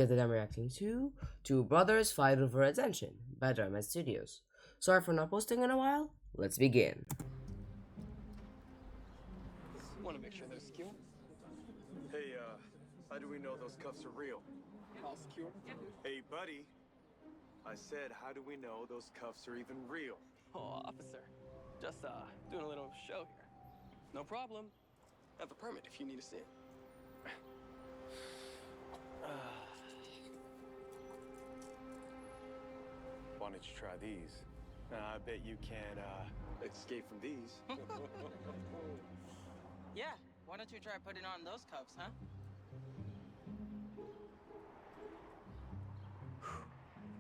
That I'm reacting to Two Brothers Fight Over Attention by Dhar Mann Studios. Sorry for not posting in a while. Let's begin. Want to make sure they're secure? Hey, how do we know those cuffs are real? All secure? Hey, buddy. I said, how do we know those cuffs are even real? Oh, officer. Just, doing a little show here. No problem. Have a permit if you need to see it. Why don't you try these? I bet you can't, escape from these. Yeah, why don't you try putting on those cuffs, huh?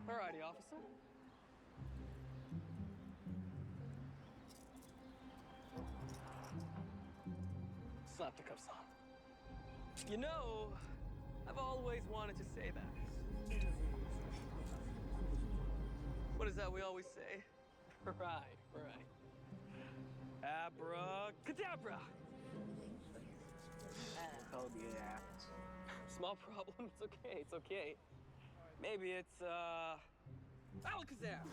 Alrighty, officer. Slap the cuffs on. You know, I've always wanted to say that. What is that we always say? Right. Abracadabra. Oh, yeah. Small problem. It's okay. Maybe it's, Alakazam.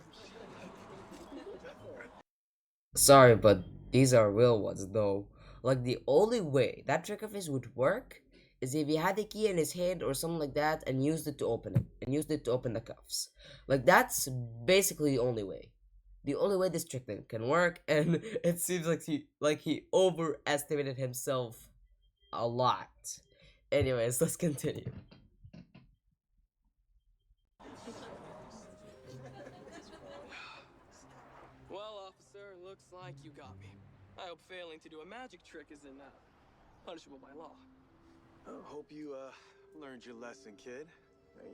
Sorry, but these are real ones though. Like, the only way that trick of his would work is if he had the key in his hand or something like that and used it to open it, and used it to open the cuffs. Like, that's basically the only way. The only way this trick thing can work, and it seems like he overestimated himself a lot. Anyways, let's continue. Well, officer, looks like you got me. I hope failing to do a magic trick isn't, punishable by law. Hope you, learned your lesson, kid.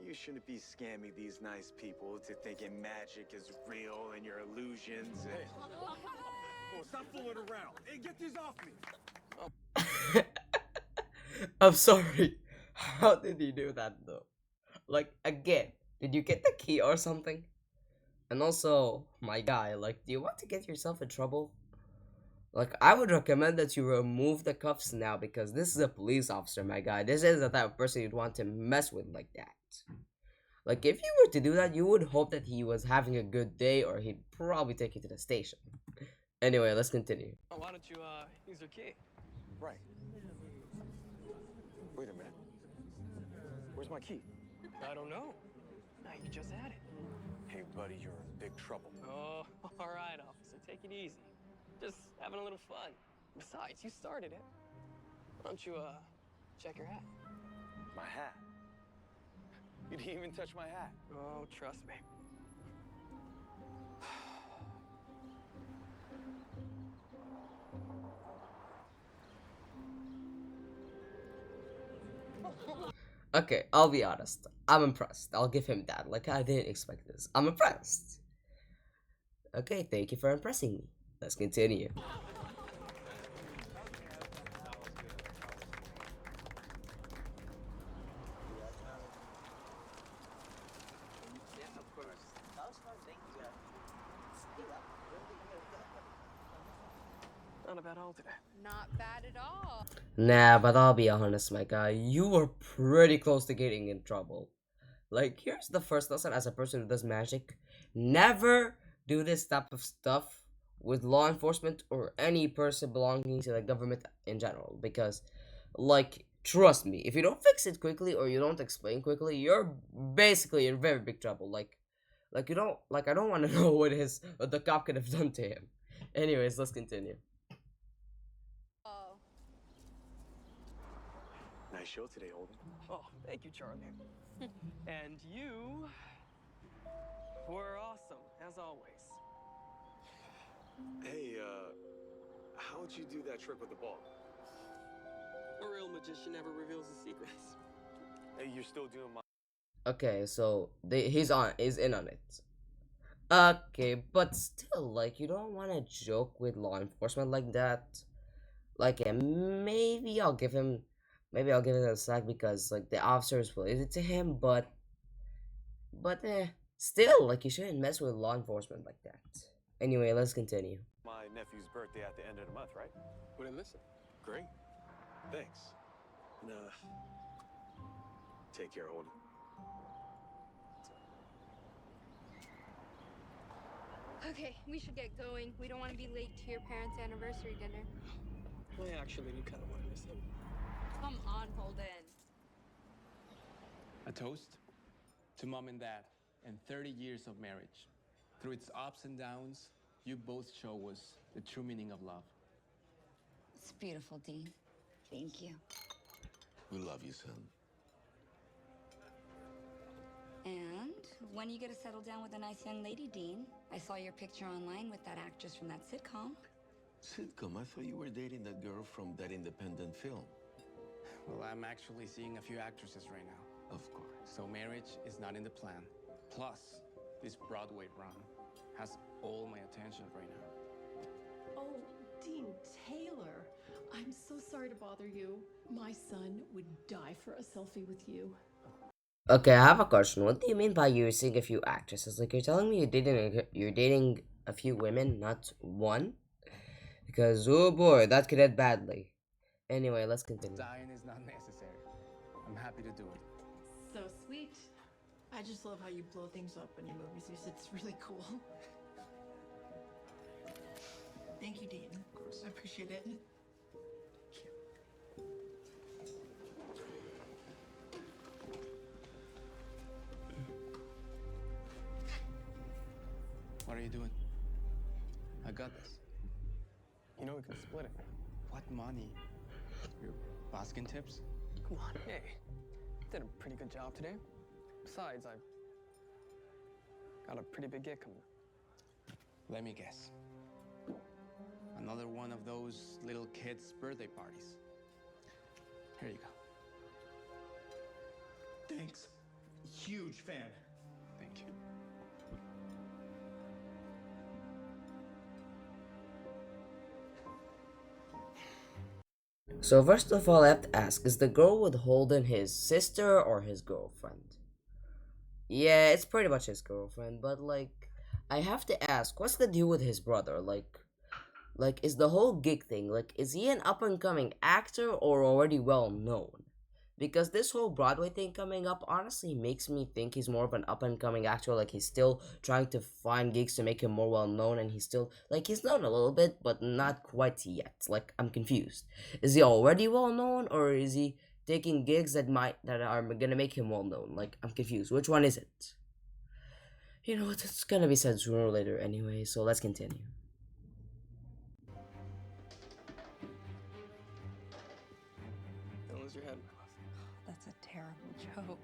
You shouldn't be scamming these nice people to thinking magic is real and your illusions. Hey, oh, stop fooling around. Hey, get these off me. I'm sorry. How did you do that though? Like, again, did you get the key or something? And also, my guy, like, do you want to get yourself in trouble? Like, I would recommend that you remove the cuffs now because this is a police officer, my guy. This is the type of person you'd want to mess with like that. Like, if you were to do that, you would hope that he was having a good day or he'd probably take you to the station. Anyway, let's continue. Oh, why don't you, use your key? Right. Wait a minute. Where's my key? I don't know. Now you just had it. Hey, buddy, you're in big trouble. Oh, all right, officer. Take it easy. Just having a little fun. Besides, you started it. Why don't you, check your hat? My hat? You didn't even touch my hat. Oh, trust me. Okay, I'll be honest. I'm impressed. I'll give him that. Like, I didn't expect this. I'm impressed. Okay, thank you for impressing me. Let's continue. Yeah, of course. That was fun, thank you. Not a bad haul today. Not bad at all. Nah, but I'll be honest, my guy. You were pretty close to getting in trouble. Like, here's the first lesson as a person who does magic. Never do this type of stuff with law enforcement or any person belonging to the government in general. Because, like, trust me, if you don't fix it quickly or you don't explain quickly, you're basically in very big trouble. Like you don't, like, I don't want to know what the cop could have done to him. Anyways, let's continue. Oh, Nice show today, Holden. Oh, thank you, Charlie. And you were awesome, as always. Hey, how'd you do that trick with the ball? A real magician never reveals his secrets. Hey, you're still doing my... Okay, so he's in on it. Okay, but still, like, you don't want to joke with law enforcement like that. Like, maybe I'll give him a slack because, like, the officers related to him, but still, like, you shouldn't mess with law enforcement like that. Anyway, let's continue. My nephew's birthday at the end of the month, right? We didn't miss it. Great. Thanks. And, take care, Holden. Okay, we should get going. We don't want to be late to your parents' anniversary dinner. I actually do kind of want to miss him. Come on, Holden. A toast to mom and dad and 30 years of marriage. Through its ups and downs, you both show us the true meaning of love. It's beautiful, Dean. Thank you. We love you, son. And when you get to settle down with a nice young lady, Dean? I saw your picture online with that actress from that sitcom. Sitcom? I thought you were dating that girl from that independent film. Well, I'm actually seeing a few actresses right now. Of course. So marriage is not in the plan. Plus, this Broadway run has all my attention right now. Oh, Dean Taylor, I'm so sorry to bother you. My son would die for a selfie with you. Okay, I have a question. What do you mean by you're seeing a few actresses? Like, you're telling me you're dating a few women, not one? Because, oh boy, that could end badly. Anyway, let's continue. Dying is not necessary. I'm happy to do it. So sweet. I just love how you blow things up in your movies. It's really cool. Thank you, Dean. Of course. I appreciate it. What are you doing? I got this. You know we can split it. What money? Your basking tips? Come on, hey. Did a pretty good job today. Besides, I got a pretty big gig coming up. Let me guess. Another one of those little kids' birthday parties. Here you go. Thanks. Huge fan. Thank you. So first of all, I have to ask, is the girl with Holden his sister or his girlfriend? Yeah, it's pretty much his girlfriend, but like, I have to ask, what's the deal with his brother? Like, is the whole gig thing, like, is he an up-and-coming actor or already well-known? Because this whole Broadway thing coming up honestly makes me think he's more of an up-and-coming actor, like he's still trying to find gigs to make him more well-known, and he's still, like, he's known a little bit, but not quite yet. Like, I'm confused. Is he already well-known, or is he taking gigs that are gonna make him well-known? Like, I'm confused. Which one is it? You know what, it's gonna be said sooner or later anyway, so let's continue. Don't lose your head, my love. That's a terrible joke.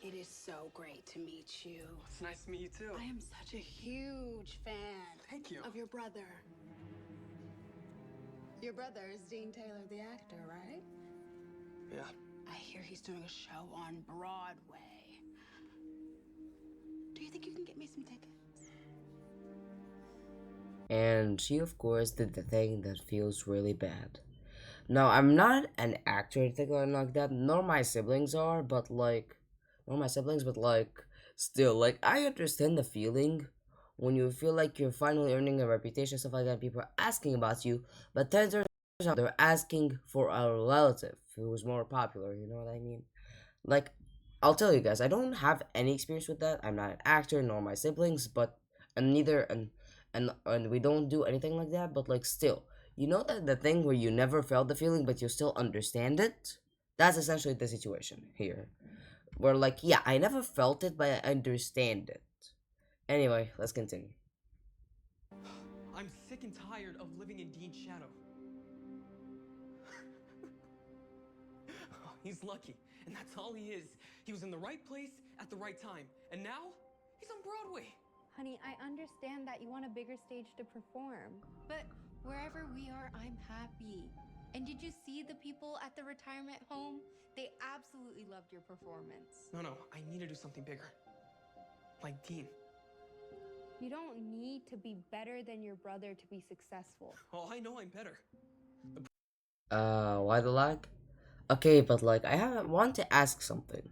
It is so great to meet you. It's nice to meet you too. I am such a huge fan. Thank you. Of your brother. Your brother is Dean Taylor, the actor, right? Yeah. I hear he's doing a show on Broadway. Do you think you can get me some tickets? And she, of course, did the thing that feels really bad. Now, I'm not an actor or anything like that, nor my siblings are, but like, still, like, I understand the feeling when you feel like you're finally earning a reputation, stuff like that, people are asking about you, but turns out they're asking for a relative who's more popular, you know what I mean? Like, I'll tell you guys, I don't have any experience with that. I'm not an actor, nor my siblings, but, and neither, and we don't do anything like that, but like, still, you know that the thing where you never felt the feeling, but you still understand it? That's essentially the situation here. Where, like, yeah, I never felt it, but I understand it. Anyway, let's continue. I'm sick and tired of living in Dean's shadow. He's lucky. and that's all he is. He was in the right place at the right time, and now he's on Broadway. Honey, I understand that you want a bigger stage to perform. But wherever we are, I'm happy. And did you see the people at the retirement home? They absolutely loved your performance. No, I need to do something bigger. Like Dean. You don't need to be better than your brother to be successful. Oh, I know I'm better. Why the lag? Okay, but like, want to ask something.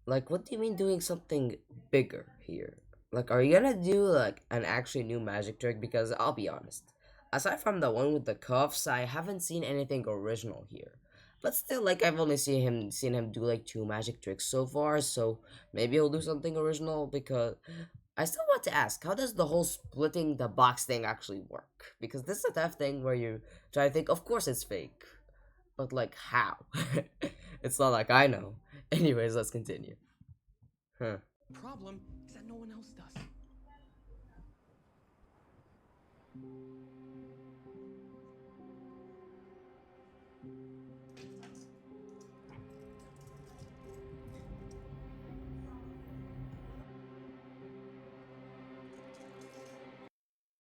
Like, what do you mean doing something bigger here? Like, are you gonna do like an actually new magic trick? Because I'll be honest, aside from the one with the cuffs, I haven't seen anything original here. But still, like, I've only seen him do like 2 magic tricks so far. So maybe he'll do something original. Because I still want to ask, how does the whole splitting the box thing actually work? Because this is a tough thing where you try to think, of course it's fake, but like how? It's not like I know. Anyways, let's continue. Huh. The problem is that no one else does.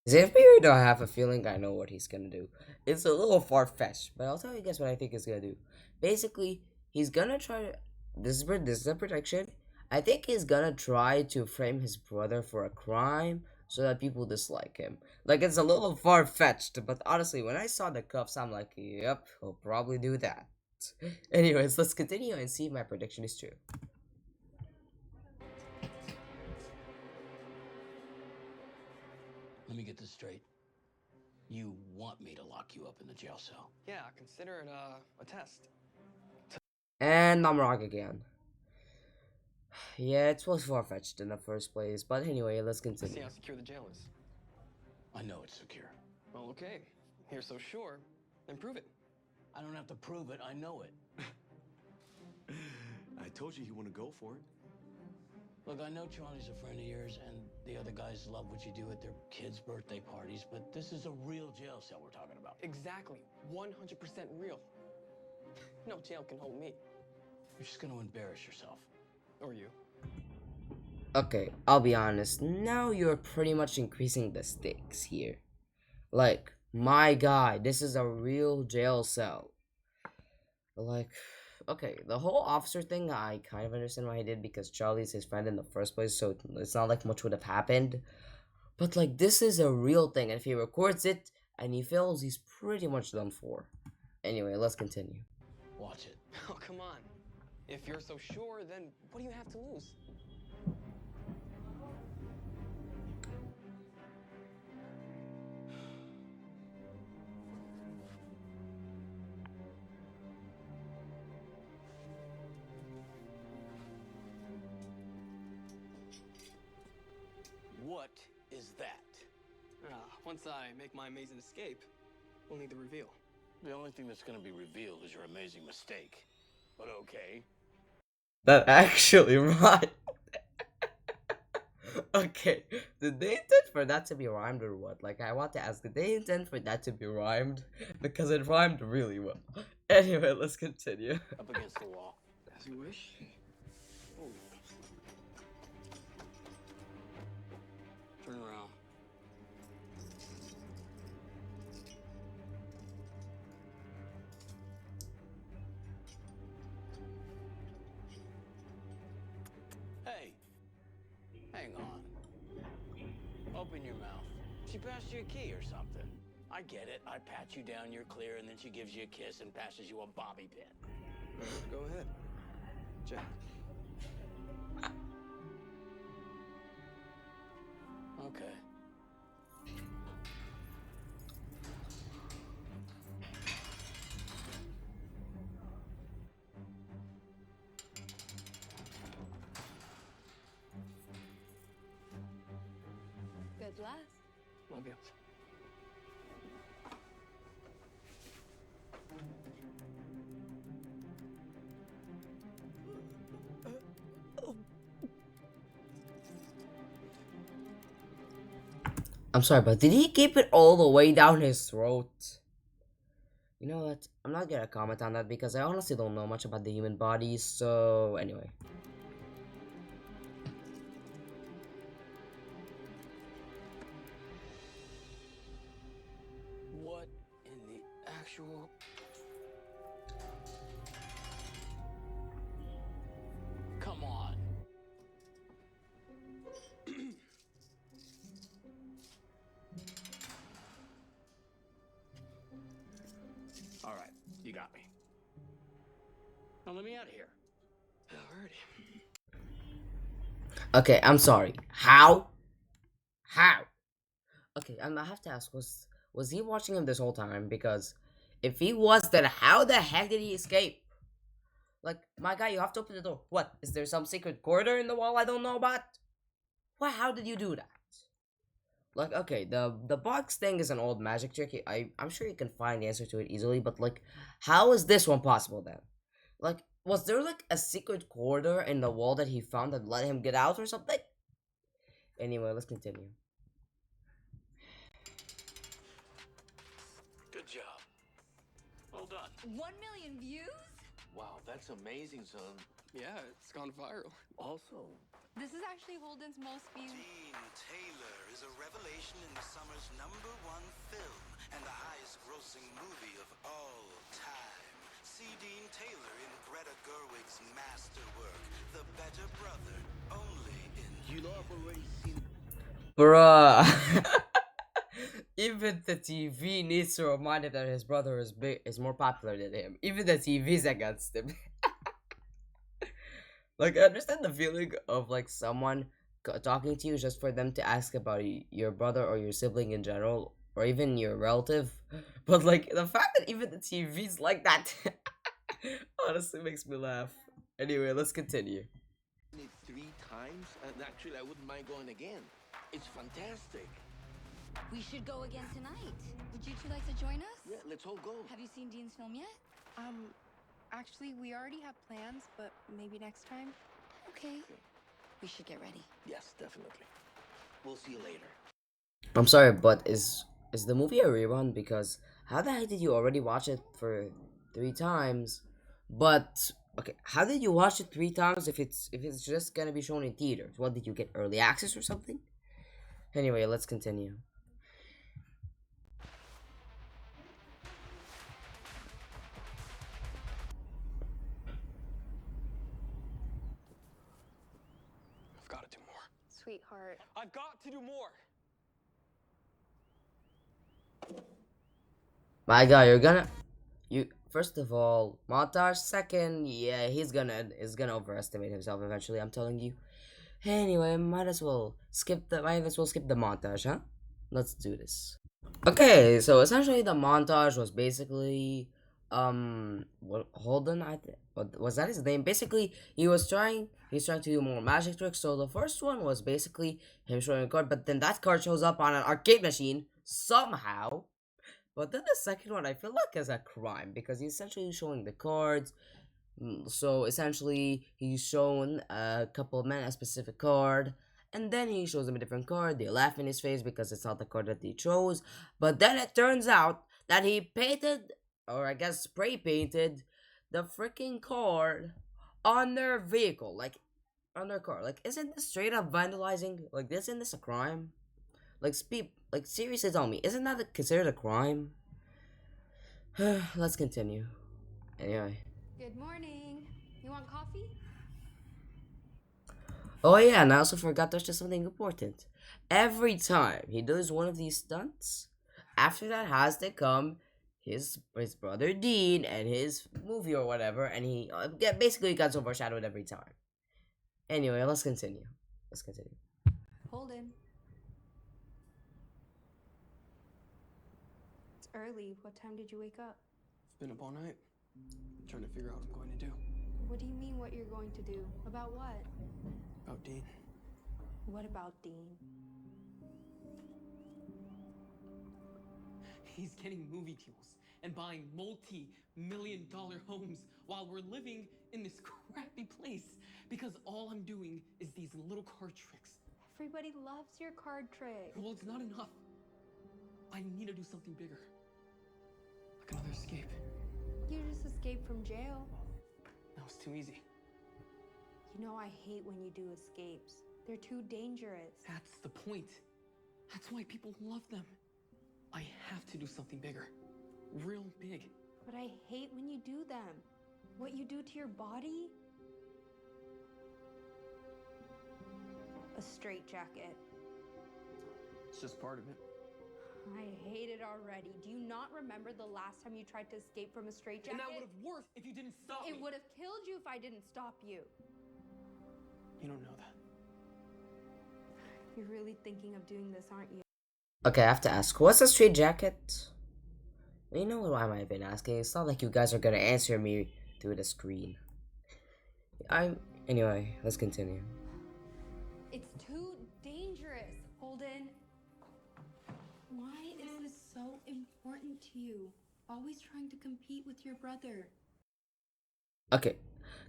Xavier, I have a feeling I know what he's gonna do. It's a little far-fetched, but I'll tell you guys what I think he's gonna do. Basically, he's gonna try to... This is a prediction. I think he's gonna try to frame his brother for a crime so that people dislike him. Like, it's a little far-fetched, but honestly, when I saw the cuffs, I'm like, yep, he'll probably do that. Anyways, let's continue and see if my prediction is true. Let me get this straight. You want me to lock you up in the jail cell? Yeah, consider it a test. And I'm wrong again. Yeah, it was far-fetched in the first place, but anyway, let's continue. See how secure the jail is. I know it's secure. Well, okay. You're so sure, then prove it. I don't have to prove it, I know it. I told you he wouldn't go for it. Look, I know Charlie's a friend of yours, and the other guys love what you do at their kids' birthday parties, but this is a real jail cell we're talking about. Exactly. 100% real. No jail can hold me. You're just gonna embarrass yourself. Or you. Okay, I'll be honest. Now you're pretty much increasing the stakes here. Like, my guy, this is a real jail cell. Like, okay, the whole officer thing, I kind of understand why he did, because Charlie's his friend in the first place, so it's not like much would have happened. But like, this is a real thing, and if he records it and he fails, he's pretty much done for. Anyway, let's continue. Watch it. Oh, come on. If you're so sure, then what do you have to lose? What is that? Once I make my amazing escape, we'll need the reveal. The only thing that's gonna be revealed is your amazing mistake. But okay. That actually rhymed. Okay, did they intend for that to be rhymed or what? Like, I want to ask, did they intend for that to be rhymed? Because it rhymed really well. Anyway, let's continue. Up against the wall. As you wish. Oh. Turn around. Hey, hang on. Open your mouth. She passed you a key or something. I get it. I pat you down, you're clear, and then she gives you a kiss and passes you a bobby pin. Go ahead. Jack. Okay. Good luck. Love you. I'm sorry, but did he keep it all the way down his throat? You know what? I'm not gonna comment on that because I honestly don't know much about the human body, so anyway. What in the actual... Come on. All right, you got me. Now let me out of here. Alrighty. Okay, I'm sorry. How? How? Okay, I have to ask, was he watching him this whole time? Because if he was, then how the heck did he escape? Like, my guy, you have to open the door. What? Is there some secret corridor in the wall I don't know about? What? How did you do that? Like, okay, the box thing is an old magic trick. I'm sure you can find the answer to it easily, but like, how is this one possible then? Like, was there like a secret corridor in the wall that he found that let him get out or something? Anyway, let's continue. Good job. Well done. 1 million views? Wow, that's amazing, son. Yeah, it's gone viral. Also, This is actually Holden's most viewed. Dean Taylor is a revelation in the summer's #1 film and the highest-grossing movie of all time. See Dean Taylor in Greta Gerwig's masterwork, The Better Brother, only in... you know I've already seen... Bruh. Even the TV needs to remind him that his brother is more popular than him. Even the TV's against him. Like, I understand the feeling of like someone talking to you just for them to ask about your brother or your sibling in general, or even your relative. But like the fact that even the TV's like that honestly makes me laugh. Anyway, let's continue. it 3 times, and actually I wouldn't mind going again. It's fantastic. We should go again tonight. Would you two like to join us? Yeah, let's all go. Have you seen Dean's film yet? Actually, we already have plans, but maybe next time. Okay. We should get ready. Yes, definitely. We'll see you later. I'm sorry, but is the movie a rerun? Because how the heck did you already watch it for 3 times? But okay, how did you watch it 3 times if it's just gonna be shown in theaters? What did you get, early access or something? Anyway, let's continue. I've got to do more. Sweetheart. I've got to do more. My guy, you first of all, montage. Second, yeah, he's gonna overestimate himself eventually. I'm telling you. Anyway, might as well skip the montage, huh? Let's do this. Okay, so essentially the montage was basically Holden, what was that his name? Basically, he's trying to do more magic tricks. So the first one was basically him showing a card, but then that card shows up on an arcade machine somehow. But then the second one I feel like is a crime because he's essentially showing the cards. So essentially he's showing a couple of men a specific card, and then he shows them a different card. They laugh in his face because it's not the card that they chose. But then it turns out that he painted, or I guess spray painted, the freaking card on their vehicle, like on their car. Like, isn't this straight up vandalizing? Like, isn't this a crime? Like seriously, tell me, isn't that considered a crime? Let's continue. Anyway. Good morning. You want coffee? Oh yeah, and I also forgot there's just something important. Every time he does one of these stunts, after that has to come his brother Dean and his movie or whatever, and he basically gets overshadowed every time. Anyway, let's continue. Holden. It's early. What time did you wake up? Been up all night. Trying to figure out what I'm going to do. What do you mean what you're going to do? About what? About Dean. What about Dean? He's getting movie deals and buying multi-million-dollar homes while we're living in this crappy place because all I'm doing is these little card tricks. Everybody loves your card trick. Well, it's not enough. I need to do something bigger. Like another escape? You just escaped from jail. That was too easy. You know I hate when you do escapes. They're too dangerous. That's the point. That's why people love them. I have to do something bigger. Real big. But I hate when you do them. What you do to your body? A straitjacket. It's just part of it. I hate it already. Do you not remember the last time you tried to escape from a straitjacket? And that would have worked if you didn't stop me. It would have killed you if I didn't stop you. You don't know that. You're really thinking of doing this, aren't you? Okay, I have to ask, what's a straight jacket? You know what I've been asking? It's not like you guys are gonna answer me through the screen. Anyway, let's continue. It's too dangerous, Holden. Why is this so important to you? Always trying to compete with your brother. Okay,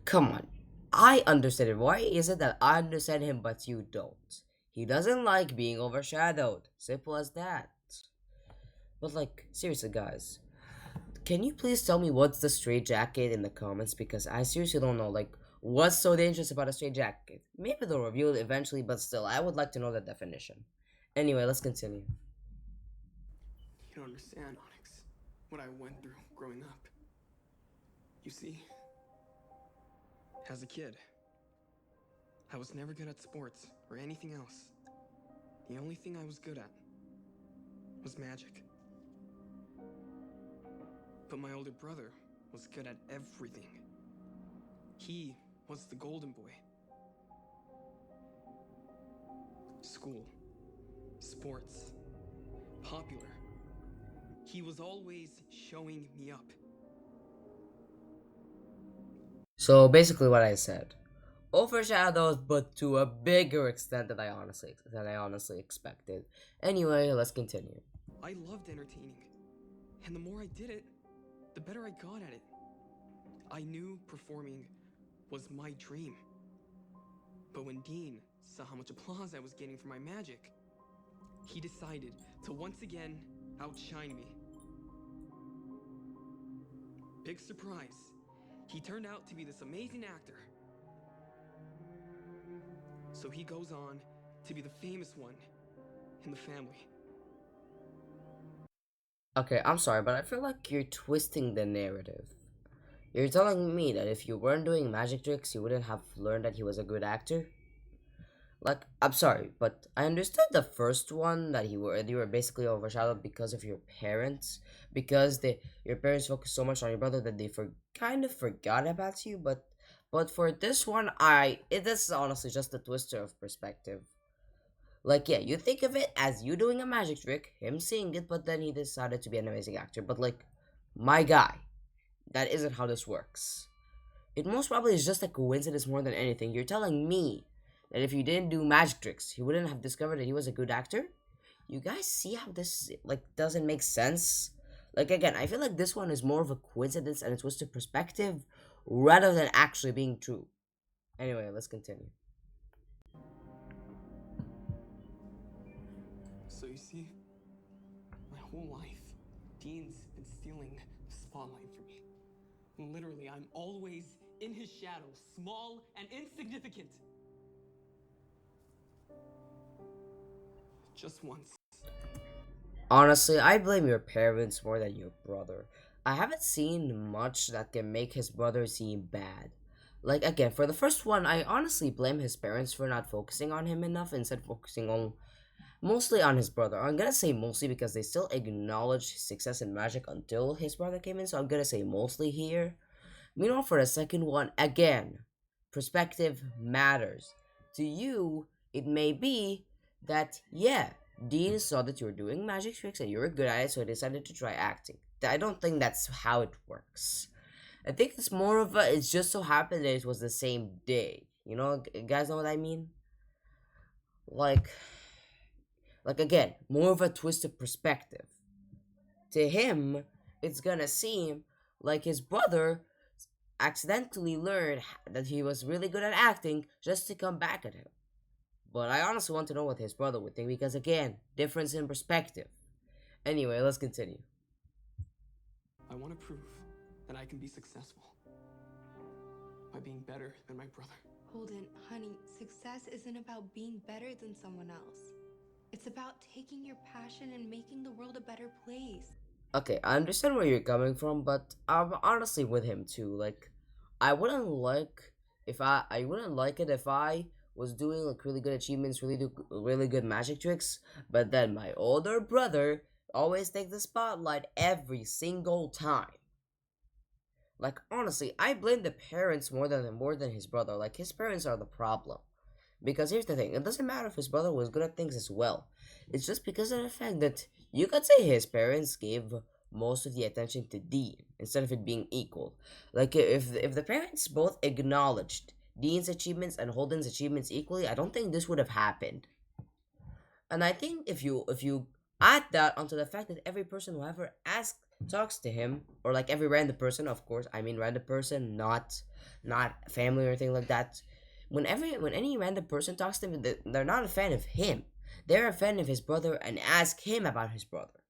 come on. I understand it. Why is it that I understand him but you don't? He doesn't like being overshadowed. Simple as that. But like, seriously guys, can you please tell me what's the straight jacket in the comments? Because I seriously don't know, like, what's so dangerous about a straight jacket? Maybe they'll reveal it eventually, but still, I would like to know the definition. Anyway, let's continue. You don't understand, Onyx, what I went through growing up. You see, as a kid, I was never good at sports or anything else. The only thing I was good at was magic. But my older brother was good at everything. He was the golden boy. School, sports, popular. He was always showing me up. So basically what I said. Overshadowed, but to a bigger extent than I honestly expected. Anyway, let's continue. I loved entertaining, and the more I did it, the better I got at it. I knew performing was my dream. But when Dean saw how much applause I was getting for my magic, he decided to once again outshine me. Big surprise, he turned out to be this amazing actor. So he goes on to be the famous one in the family. Okay, I'm sorry, but I feel like you're twisting the narrative. You're telling me that if you weren't doing magic tricks, you wouldn't have learned that he was a good actor? Like, I'm sorry, but I understood the first one that you were basically overshadowed because of your parents, because your parents focused so much on your brother that they kind of forgot about you. But for this one, this is honestly just a twister of perspective. Like, yeah, you think of it as you doing a magic trick, him seeing it, but then he decided to be an amazing actor. But like, my guy, that isn't how this works. It most probably is just a coincidence more than anything. You're telling me that if you didn't do magic tricks, he wouldn't have discovered that he was a good actor? You guys see how this, like, doesn't make sense? Like, again, I feel like this one is more of a coincidence and a twisted perspective rather than actually being true. Anyway, let's continue. So you see, my whole life, Dean's been stealing the spotlight from me. Literally, I'm always in his shadow, small and insignificant. Just once. Honestly, I blame your parents more than your brother. I haven't seen much that can make his brother seem bad. Like, again, for the first one, I honestly blame his parents for not focusing on him enough instead focusing on mostly on his brother. I'm gonna say mostly because they still acknowledged his success in magic until his brother came in, so I'm gonna say mostly here. Meanwhile, for the second one, again, perspective matters. To you, it may be that, yeah, Dean saw that you were doing magic tricks and you were good at it, so he decided to try acting. I don't think that's how it works. I think it's more of a, it just so happened that it was the same day. You know, guys know what I mean? Like again, more of a twisted perspective. To him, it's gonna seem like his brother accidentally learned that he was really good at acting just to come back at him. But I honestly want to know what his brother would think because, again, difference in perspective. Anyway, let's continue. I want to prove that I can be successful by being better than my brother. Holden, honey, success isn't about being better than someone else. It's about taking your passion and making the world a better place. Okay, I understand where you're coming from, but I'm honestly with him too. Like, I wouldn't like it if I was doing like really good achievements, really good magic tricks, but then my older brother always take the spotlight every single time. Like honestly, I blame the parents more than his brother. Like his parents are the problem. Because here's the thing, it doesn't matter if his brother was good at things as well. It's just because of the fact that you could say his parents gave most of the attention to Dean instead of it being equal. Like if the parents both acknowledged Dean's achievements and Holden's achievements equally, I don't think this would have happened. And I think if you add that onto the fact that every person who ever asks talks to him, or like every random person, of course, I mean random person, not family or anything like that. When any random person talks to him, they're not a fan of him. They're a fan of his brother and ask him about his brother.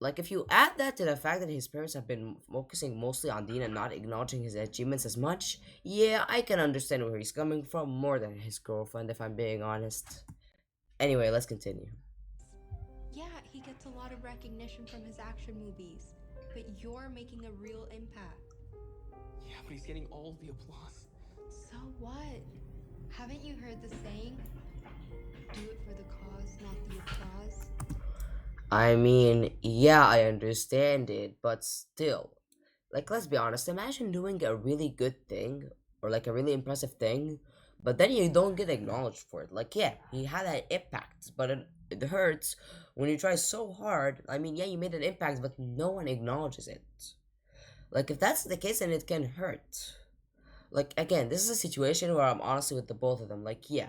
Like if you add that to the fact that his parents have been focusing mostly on Dean and not acknowledging his achievements as much, yeah, I can understand where he's coming from more than his girlfriend, if I'm being honest. Anyway, let's continue. Yeah, he gets a lot of recognition from his action movies, but you're making a real impact. Yeah, but he's getting all the applause. So what? Haven't you heard the saying? Do it for the cause, not the applause. I mean, yeah, I understand it, but still. Like, let's be honest, imagine doing a really good thing, or like a really impressive thing, but then you don't get acknowledged for it. Like, yeah, he had an impact, but it hurts when you try so hard. I mean, yeah, you made an impact, but no one acknowledges it. Like, if that's the case, then it can hurt. Like, again, this is a situation where I'm honestly with the both of them. Like, yeah,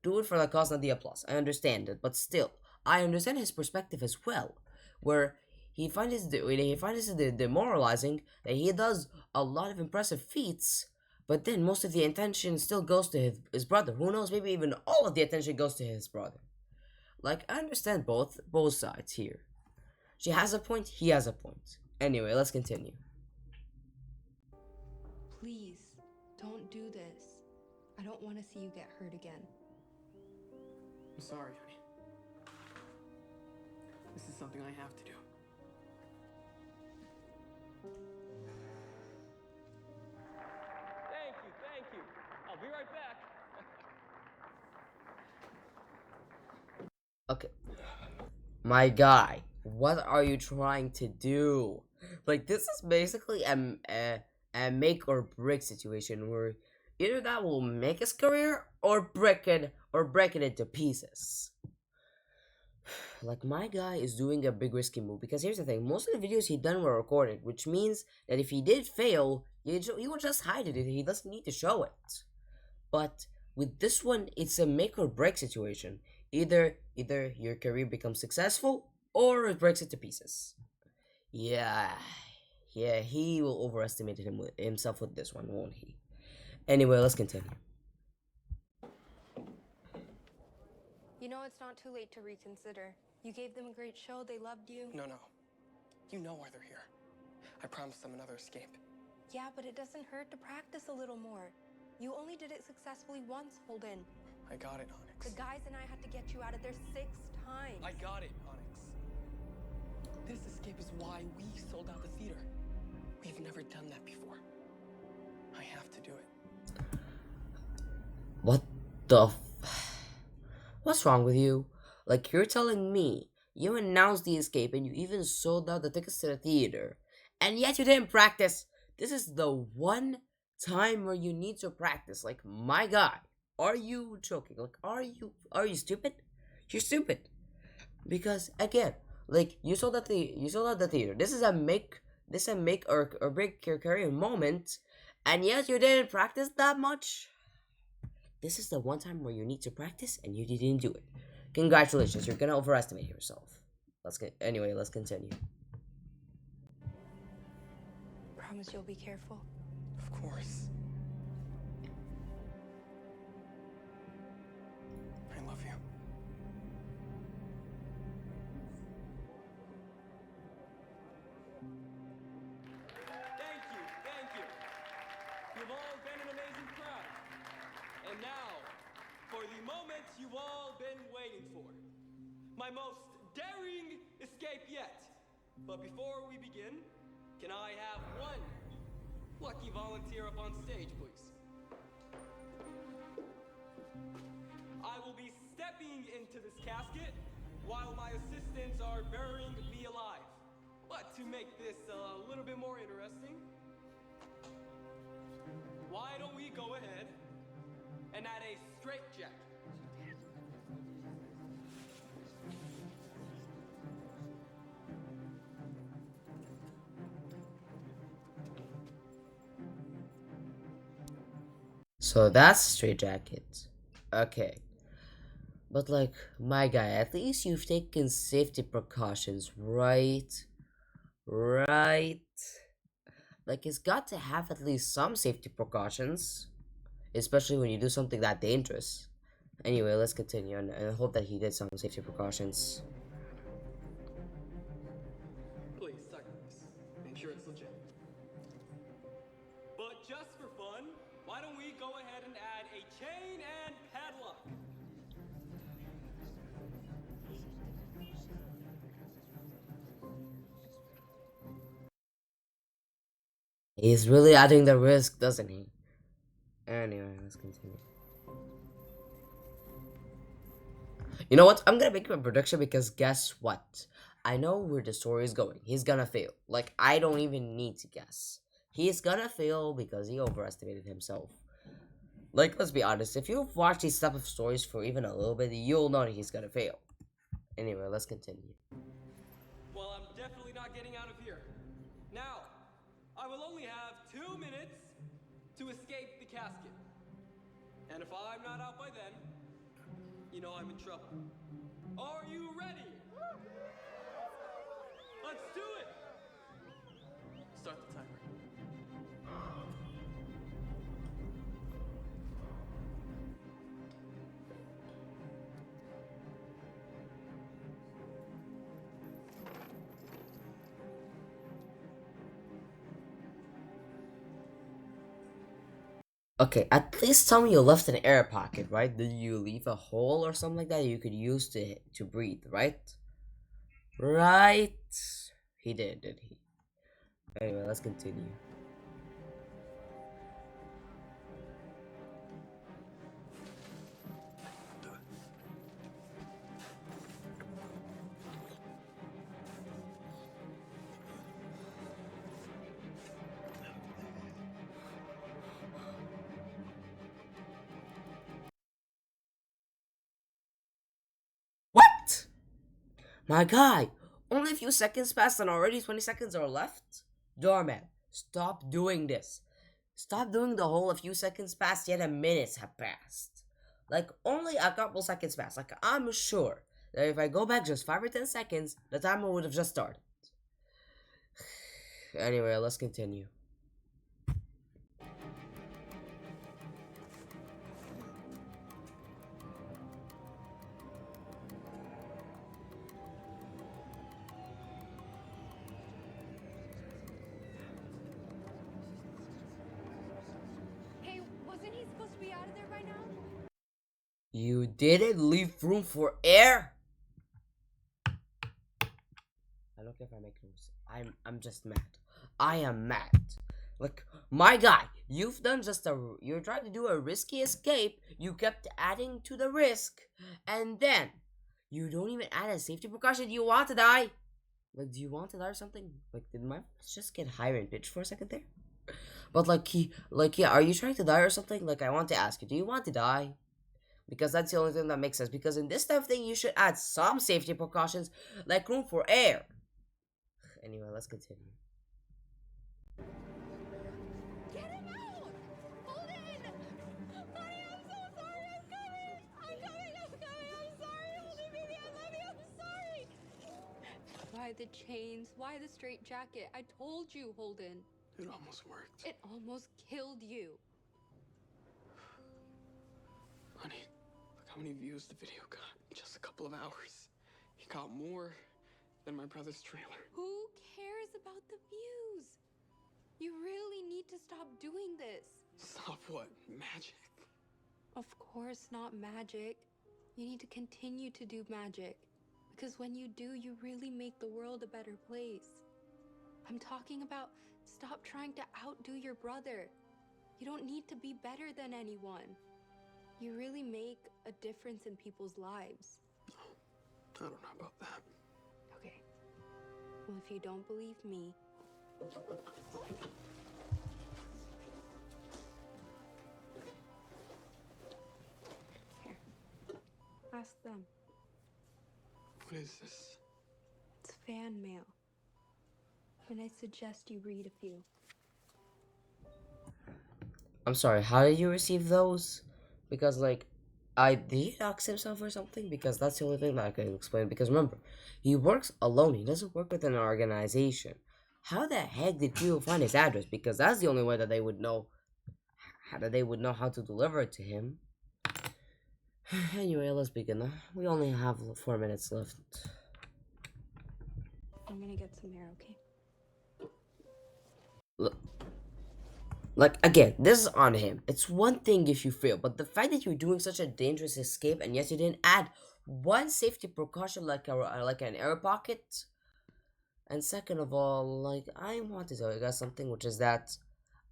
do it for the cause, not the applause. I understand it, but still, I understand his perspective as well, where he finds it demoralizing that he does a lot of impressive feats, but then most of the attention still goes to his brother. Who knows? Maybe even all of the attention goes to his brother. Like I understand both sides here. She has a point. He has a point. Anyway, let's continue. Please, don't do this. I don't want to see you get hurt again. I'm sorry, honey. This is something I have to do. Thank you. I'll be right back. Okay. My guy, what are you trying to do? Like this is basically a make or break situation where either that will make his career or break it into pieces. Like my guy is doing a big risky move because here's the thing: most of the videos he done were recorded, which means that if he did fail, he will just hide it. He doesn't need to show it. But with this one, it's a make or break situation. Either your career becomes successful or it breaks it to pieces. Yeah, yeah, he will overestimate himself with this one, won't he? Anyway, let's continue. You know it's not too late to reconsider. You gave them a great show, they loved you. No. You know why they're here. I promised them another escape. Yeah, but it doesn't hurt to practice a little more. You only did it successfully once, Holden. I got it, Onyx. The guys and I had to get you out of there 6 times. I got it, Onyx. This escape is why we sold out the theater. We've never done that before. I have to do it. What the What's wrong with you? Like, you're telling me you announced the escape and you even sold out the tickets to the theater, and yet you didn't practice. This is the one time where you need to practice. Like, my God, are you joking? Like, are you stupid? You're stupid. Because again, like you sold out the theater. This is a make or break your career moment, and yet you didn't practice that much. This is the one time where you need to practice and you didn't do it. Congratulations, you're gonna overestimate yourself. Let's continue. Promise you'll be careful. Of course. I love you. now, for the moment you've all been waiting for. My most daring escape yet. But before we begin, can I have one lucky volunteer up on stage, please? I will be stepping into this casket while my assistants are burying me alive. But to make this a little bit more interesting, why don't we go ahead and add a straitjacket? So that's straight jacket. Okay. But like, my guy, at least you've taken safety precautions, right? Right? Like, it's got to have at least some safety precautions, especially when you do something that dangerous. Anyway, let's continue, and I hope that he did some safety precautions. Please, sign this. Make sure it's legit. But just for fun, why don't we go ahead and add a chain and padlock? He's really adding the risk, doesn't he? Anyway, let's continue. You know what? I'm gonna make a prediction because guess what? I know where the story is going. He's gonna fail. Like, I don't even need to guess. He's gonna fail because he overestimated himself. Like, let's be honest. If you've watched these type of stories for even a little bit, you'll know that he's gonna fail. Anyway, let's continue. Well, I'm definitely not getting out of here. Now, I will only have 2 minutes to escape the casket. And if I'm not out by then, you know I'm in trouble. Are you ready? Let's do it! Start the timer. Okay, at least tell me you left an air pocket, right? Did you leave a hole or something like that you could use to breathe, right? Right? He did he? Anyway, let's continue. What? My guy, only a few seconds passed and already 20 seconds are left? Dhar Mann, stop doing this. Stop doing the whole a few seconds passed yet a minute have passed. Like, only a couple seconds passed. Like, I'm sure that if I go back just 5 or 10 seconds, the timer would have just started. Anyway, let's continue. Hey, wasn't he supposed to be out of there by now? You didn't leave room for air? I don't care if I make noise. I'm just mad. I am mad. Like, my guy, you've done just you're trying to do a risky escape, you kept adding to the risk, and then you don't even add a safety precaution. Do you want to die? Like, do you want to die or something? Like, did my voice just get higher in pitch for a second there? But yeah, are you trying to die or something? Like, I want to ask you, do you want to die? Because that's the only thing that makes sense. Because in this type of thing, you should add some safety precautions, like room for air. Anyway, let's continue. Get him out! Hold in! Honey, I'm so sorry. I'm coming. I'm coming. I'm sorry. Hold it, baby. I love you. I'm sorry. Why the chains? Why the straight jacket? I told you, Holden. It almost worked. It almost killed you. Honey, look how many views the video got in just a couple of hours. It got more than my brother's trailer. Who cares about the views? You really need to stop doing this. Stop what? Magic? Of course, not magic. You need to continue to do magic. Because when you do, you really make the world a better place. I'm talking about stop trying to outdo your brother. You don't need to be better than anyone. You really make a difference in people's lives. I don't know about that. Okay. Well, if you don't believe me... Here. Ask them. What is this? It's fan mail. And I suggest you read a few. I'm sorry, how did you receive those? Because, like, did he dox himself or something? Because that's the only thing that I can explain. Because remember, he works alone. He doesn't work within an organization. How the heck did people find his address? Because that's the only way that they would know how to deliver it to him. Anyway, let's begin. We only have 4 minutes left. I'm gonna get some air, okay? Look. Like, again, this is on him. It's one thing if you fail, but the fact that you're doing such a dangerous escape and yet you didn't add one safety precaution like an air pocket. And second of all, like, I want to tell you guys something, which is that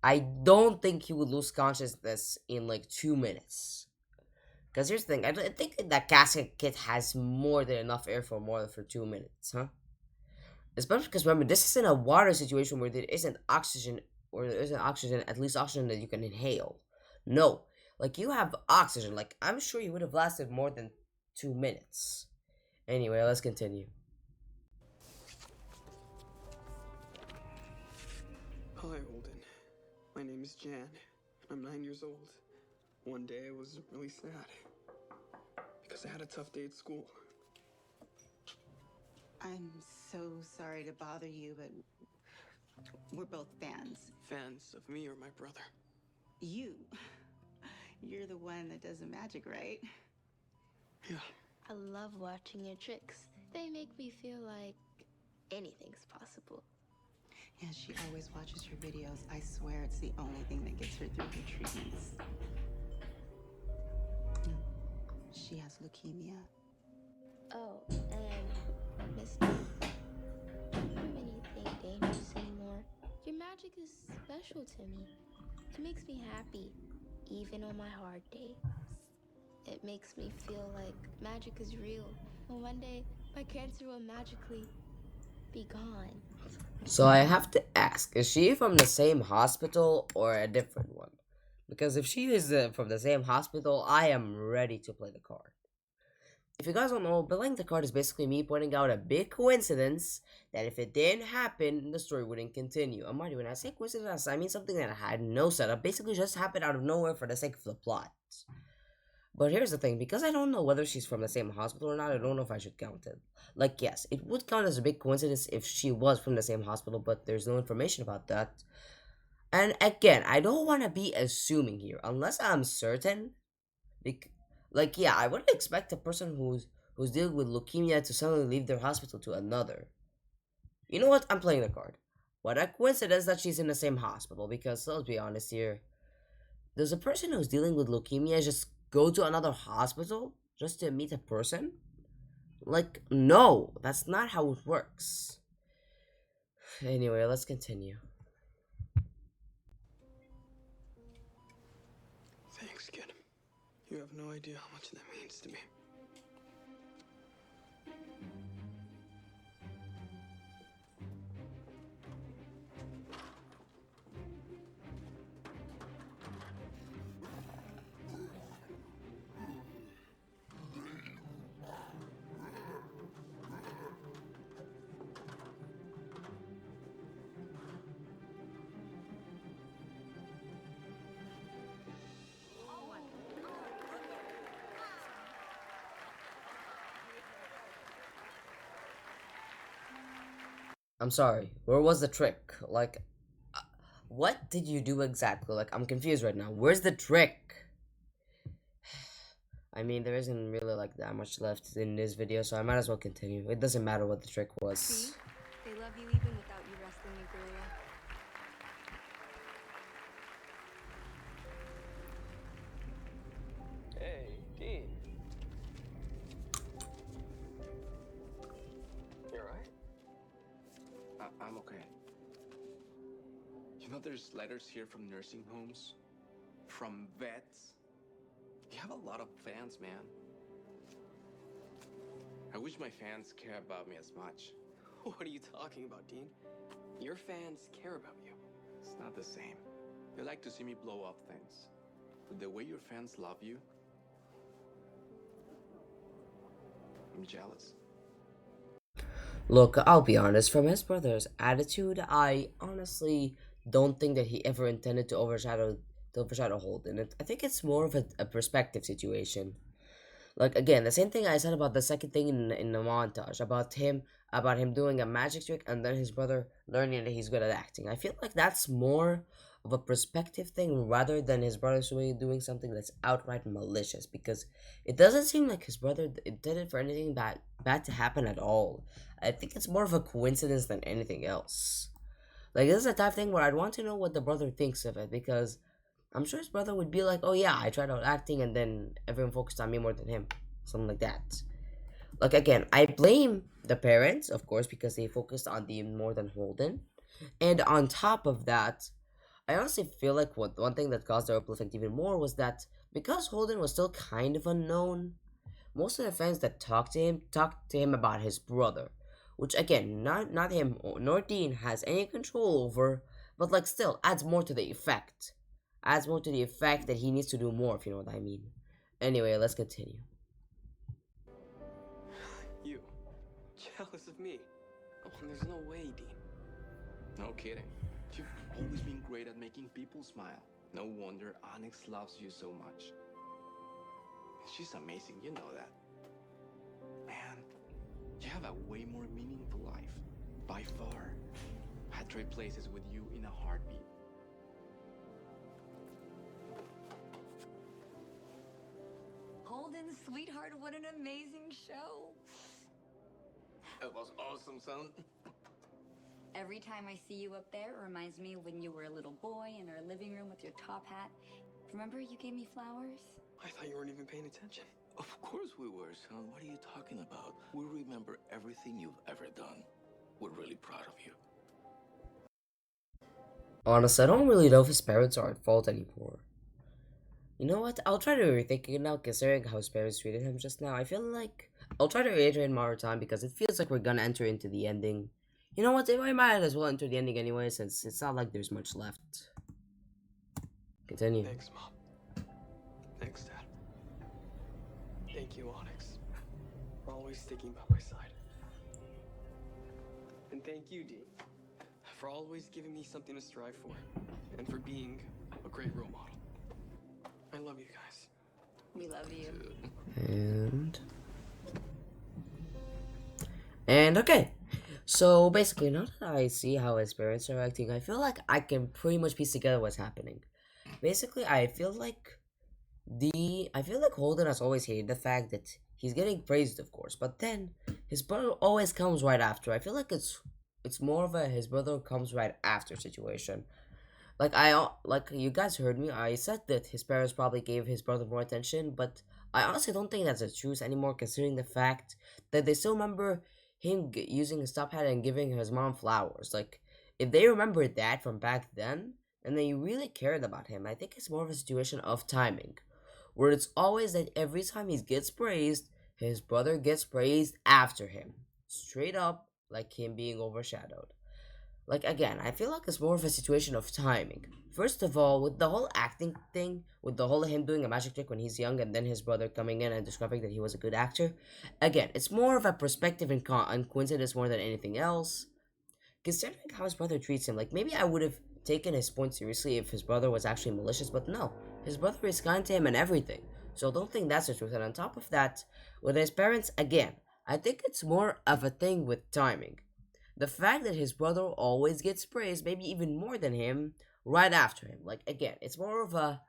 I don't think he would lose consciousness in like 2 minutes. Because here's the thing, I think that casket kit has more than enough air for more than for 2 minutes, huh? Especially because remember, this isn't a water situation where there isn't oxygen, or there isn't oxygen, at least oxygen that you can inhale. No, like you have oxygen. Like I'm sure you would have lasted more than 2 minutes. Anyway, let's continue. Hi, Holden. My name is Jan. I'm 9 years old. One day I was really sad because I had a tough day at school. I'm so sorry to bother you, but we're both fans. Fans of me or my brother? You. You're the one that does the magic, right? Yeah. I love watching your tricks. They make me feel like anything's possible. Yeah, she always watches your videos. I swear it's the only thing that gets her through her treatments. She has leukemia. Oh, and Miss B, don't do anything dangerous anymore. Your magic is special to me. It makes me happy, even on my hard days. It makes me feel like magic is real. And one day, my cancer will magically be gone. So I have to ask, is she from the same hospital or a different one? Because if she is from the same hospital, I am ready to play the card. If you guys don't know, playing the card is basically me pointing out a big coincidence that if it didn't happen, the story wouldn't continue. And mind you, when I say coincidence, I mean something that had no setup, basically just happened out of nowhere for the sake of the plot. But here's the thing, because I don't know whether she's from the same hospital or not, I don't know if I should count it. Like, yes, it would count as a big coincidence if she was from the same hospital, but there's no information about that. And again, I don't want to be assuming here, unless I'm certain. Like, yeah, I wouldn't expect a person who's dealing with leukemia to suddenly leave their hospital to another. You know what? I'm playing the card. What a coincidence that she's in the same hospital, because let's be honest here. Does a person who's dealing with leukemia just go to another hospital just to meet a person? Like, no, that's not how it works. Anyway, let's continue. Thanks, kid. You have no idea how much that means to me. I'm sorry, where was the trick? Like, what did you do exactly? Like, I'm confused right now. Where's the trick? I mean, there isn't really like that much left in this video, so I might as well continue. It doesn't matter what the trick was. See? They love you even without you wrestling a gorilla. You know, there's letters here from nursing homes, from vets. You have a lot of fans, man. I wish my fans care about me as much. What are you talking about, Dean? Your fans care about you. It's not the same. They like to see me blow up things. But the way your fans love you, I'm jealous. Look, I'll be honest, from his brother's attitude, I honestly don't think that he ever intended to overshadow Holden. I think it's more of a perspective situation. Like again, the same thing I said about the second thing in the montage about him doing a magic trick and then his brother learning that he's good at acting. I feel like that's more of a perspective thing rather than his brother doing something that's outright malicious because it doesn't seem like his brother intended for anything bad to happen at all. I think it's more of a coincidence than anything else. Like this is the type of thing where I'd want to know what the brother thinks of it because I'm sure his brother would be like, "Oh yeah, I tried out acting, and then everyone focused on me more than him," something like that. Like again, I blame the parents, of course, because they focused on Dean more than Holden, and on top of that, I honestly feel like one thing that caused their uplift even more was that because Holden was still kind of unknown, most of the fans that talked to him about his brother, which again, not him nor Dean has any control over, but like still adds more to the effect that he needs to do more, if you know what I mean. Anyway, let's continue. You. Jealous of me. Oh, there's no way, Dean. No kidding. You've always been great at making people smile. No wonder Onyx loves you so much. She's amazing, you know that. Man, you have a way more meaningful life. By far. I'd trade places with you in a heartbeat. Holden, sweetheart, what an amazing show. It was awesome, son. Every time I see you up there, it reminds me of when you were a little boy in our living room with your top hat. Remember you gave me flowers? I thought you weren't even paying attention. Of course we were, son. What are you talking about? We remember everything you've ever done. We're really proud of you. Honestly, I don't really know if his parents are at fault anymore. You know what? I'll try to rethink it now, considering how his parents treated him just now. I feel like I'll try to reiterate more time because it feels like we're gonna enter into the ending. You know what? We might as well enter the ending anyway, since it's not like there's much left. Continue. Thanks, Mom. Thanks, Dad. Thank you, Onyx, for always sticking by my side. And thank you, Dean, for always giving me something to strive for, and for being a great role model. I love you guys. We love you. And okay. So basically, now that I see how his parents are acting, I feel like I can pretty much piece together what's happening. Basically, I feel like Holden has always hated the fact that he's getting praised, of course, but then his brother always comes right after. I feel like it's more of a his brother comes right after situation. Like you guys heard me. I said that his parents probably gave his brother more attention, but I honestly don't think that's the truth anymore, considering the fact that they still remember him using his top hat and giving his mom flowers. Like, if they remembered that from back then, and they really cared about him, I think it's more of a situation of timing, where it's always that every time he gets praised, his brother gets praised after him, straight up, like him being overshadowed. Like again, I feel like it's more of a situation of timing. First of all, with the whole acting thing, with the whole him doing a magic trick when he's young and then his brother coming in and discovering that he was a good actor, again, it's more of a perspective and coincidence more than anything else. Considering how his brother treats him, like maybe I would have taken his point seriously if his brother was actually malicious, but no, his brother is kind to him and everything. So don't think that's the truth. And on top of that, with his parents, again, I think it's more of a thing with timing. The fact that his brother always gets praised, maybe even more than him, right after him. Like again, it's more of a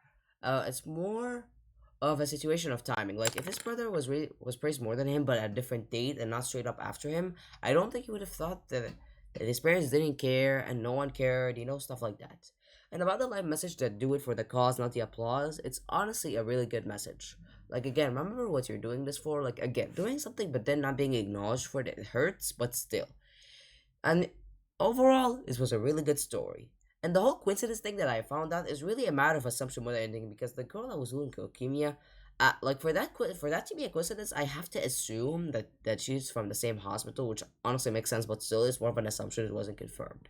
situation of timing. Like if his brother was praised more than him, but at a different date and not straight up after him, I don't think he would have thought that his parents didn't care and no one cared, stuff like that. And about the live message that do it for the cause, not the applause, it's honestly a really good message. Like again, remember what you're doing this for. Like again, doing something but then not being acknowledged for it, it hurts, but still. And overall, this was a really good story. And the whole coincidence thing that I found out is really a matter of assumption more than anything, because the girl that was doing leukemia, like for that to be a coincidence, I have to assume that she's from the same hospital, which honestly makes sense, but still is more of an assumption. It wasn't confirmed.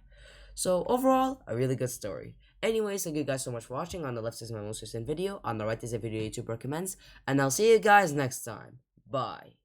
So overall, a really good story. Anyways, thank you guys so much for watching. On the left is my most recent video. On the right is a video YouTube recommends. And I'll see you guys next time. Bye.